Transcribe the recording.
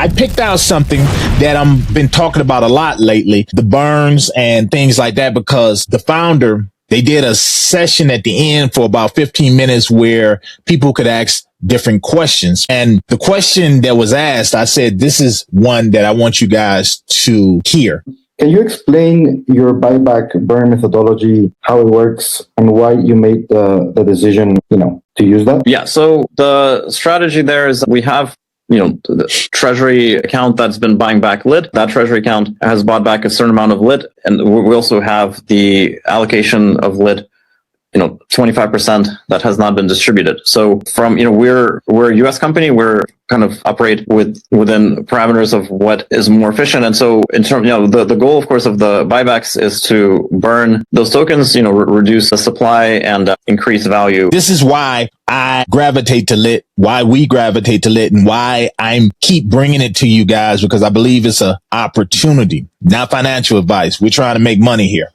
I picked out something that I've been talking about a lot lately, the burns and things like that, because the founder, they did a session at the end for about 15 minutes where people could ask different questions. And the question that was asked, I said, this is one that I want you guys to hear. Can you explain your buyback burn methodology, how it works, and why you made the decision, to use that? Yeah. So the strategy there is we have the treasury account that's been buying back lit. That treasury account has bought back a certain amount of lit. And we also have the allocation of lit, 25% that has not been distributed. So from, we're a US company, we're kind of operate within parameters of what is more efficient. And so in terms, the goal, of course, of the buybacks is to burn those tokens, reduce the supply and increase value. This is why I gravitate to lit, why we gravitate to lit, and why I keep bringing it to you guys, because I believe it's an opportunity, not financial advice. We're trying to make money here.